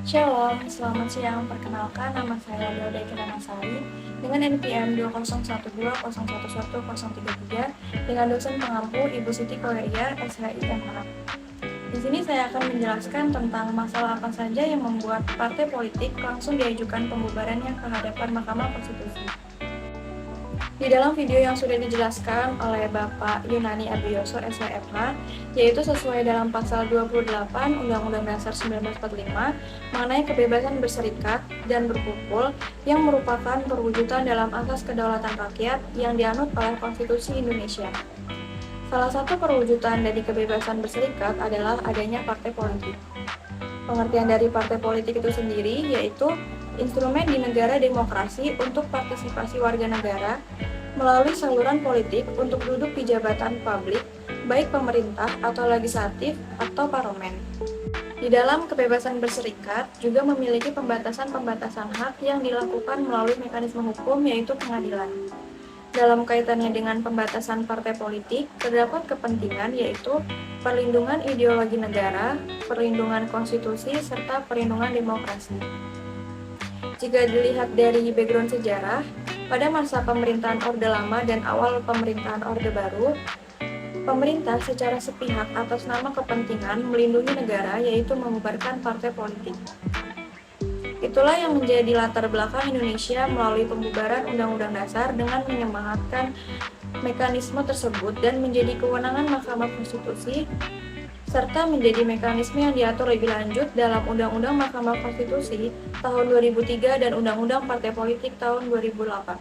Shalom, selamat siang. Perkenalkan, nama saya Delda Kiranasari dengan NPM 20120111033 dengan dosen pengampu Ibu Siti Korea SHIMH. Di sini saya akan menjelaskan tentang masalah apa saja yang membuat partai politik langsung diajukan pembubarannya ke hadapan Mahkamah Konstitusi. Di dalam video yang sudah dijelaskan oleh Bapak Yunani Abioso SHMH, yaitu sesuai dalam pasal 28 Undang-Undang Dasar 1945 mengenai kebebasan berserikat dan berkumpul yang merupakan perwujudan dalam asas kedaulatan rakyat yang dianut oleh Konstitusi Indonesia. Salah satu perwujudan dari kebebasan berserikat adalah adanya partai politik. Pengertian dari partai politik itu sendiri yaitu instrumen di negara demokrasi untuk partisipasi warga negara melalui saluran politik untuk duduk di jabatan publik, baik pemerintah atau legislatif atau parlemen. Di dalam kebebasan berserikat juga memiliki pembatasan-pembatasan hak yang dilakukan melalui mekanisme hukum yaitu pengadilan. Dalam kaitannya dengan pembatasan partai politik, terdapat kepentingan yaitu perlindungan ideologi negara, perlindungan konstitusi, serta perlindungan demokrasi. Jika dilihat dari background sejarah, pada masa pemerintahan Orde Lama dan awal pemerintahan Orde Baru, pemerintah secara sepihak atas nama kepentingan melindungi negara yaitu membubarkan partai politik. Itulah yang menjadi latar belakang Indonesia melalui pembubaran Undang-Undang Dasar dengan menyemangatkan mekanisme tersebut dan menjadi kewenangan Mahkamah Konstitusi serta menjadi mekanisme yang diatur lebih lanjut dalam Undang-Undang Mahkamah Konstitusi tahun 2003 dan Undang-Undang Partai Politik tahun 2008.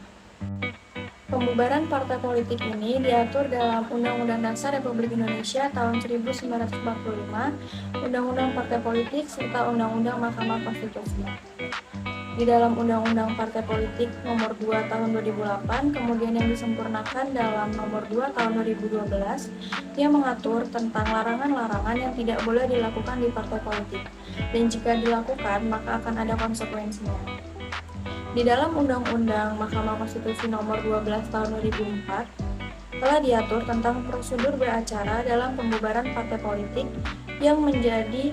Pembubaran partai politik ini diatur dalam Undang-Undang Dasar Republik Indonesia tahun 1945, Undang-Undang Partai Politik, serta Undang-Undang Mahkamah Konstitusi. Di dalam Undang-Undang Partai Politik Nomor 2 Tahun 2008, kemudian yang disempurnakan dalam Nomor 2 Tahun 2012, yang mengatur tentang larangan-larangan yang tidak boleh dilakukan di partai politik, dan jika dilakukan maka akan ada konsekuensinya. Di dalam Undang-Undang Mahkamah Konstitusi Nomor 12 Tahun 2004, telah diatur tentang prosedur beracara dalam pembubaran partai politik yang menjadi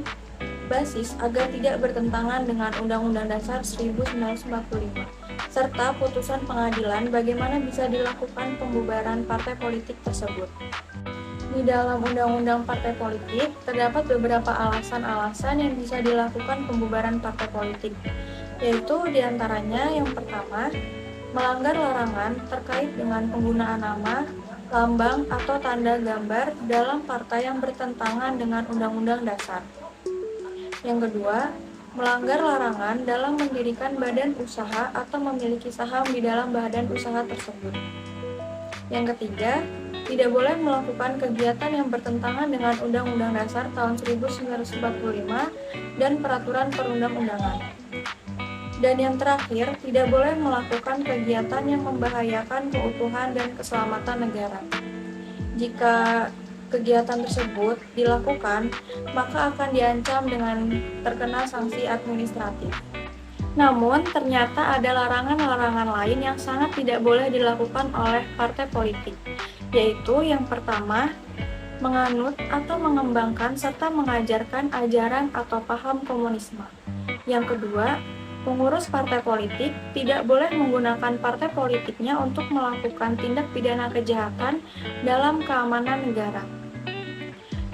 basis agar tidak bertentangan dengan Undang-Undang Dasar 1945, serta putusan pengadilan bagaimana bisa dilakukan pembubaran partai politik tersebut. Di dalam Undang-Undang Partai Politik, terdapat beberapa alasan-alasan yang bisa dilakukan pembubaran partai politik, yaitu diantaranya yang pertama, melanggar larangan terkait dengan penggunaan nama, lambang, atau tanda gambar dalam partai yang bertentangan dengan Undang-Undang Dasar. Yang kedua, melanggar larangan dalam mendirikan badan usaha atau memiliki saham di dalam badan usaha tersebut. Yang ketiga, tidak boleh melakukan kegiatan yang bertentangan dengan Undang-Undang Dasar tahun 1945 dan peraturan perundang-undangan. Dan yang terakhir, tidak boleh melakukan kegiatan yang membahayakan keutuhan dan keselamatan negara. Jika kegiatan tersebut dilakukan, maka akan diancam dengan terkena sanksi administratif. Namun, ternyata ada larangan-larangan lain yang sangat tidak boleh dilakukan oleh partai politik, yaitu yang pertama, menganut atau mengembangkan serta mengajarkan ajaran atau paham komunisme. Yang kedua, pengurus partai politik tidak boleh menggunakan partai politiknya untuk melakukan tindak pidana kejahatan dalam keamanan negara.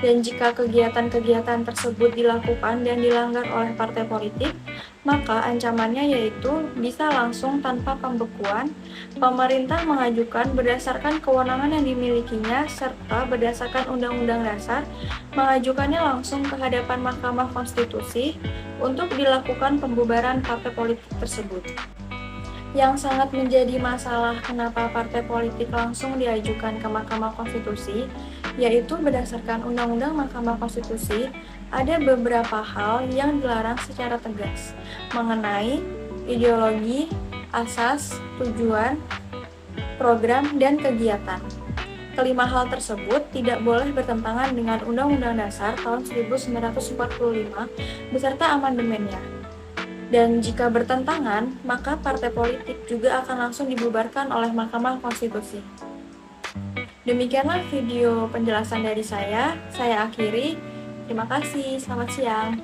Dan jika kegiatan-kegiatan tersebut dilakukan dan dilanggar oleh partai politik, maka ancamannya yaitu bisa langsung tanpa pembekuan, pemerintah mengajukan berdasarkan kewenangan yang dimilikinya serta berdasarkan Undang-Undang Dasar, mengajukannya langsung ke hadapan Mahkamah Konstitusi untuk dilakukan pembubaran partai politik tersebut. Yang sangat menjadi masalah kenapa partai politik langsung diajukan ke Mahkamah Konstitusi, yaitu berdasarkan Undang-Undang Mahkamah Konstitusi, ada beberapa hal yang dilarang secara tegas mengenai ideologi, asas, tujuan, program, dan kegiatan. Kelima hal tersebut tidak boleh bertentangan dengan Undang-Undang Dasar tahun 1945 beserta amandemennya. Dan jika bertentangan, maka partai politik juga akan langsung dibubarkan oleh Mahkamah Konstitusi. Demikianlah video penjelasan dari saya akhiri. Terima kasih, selamat siang.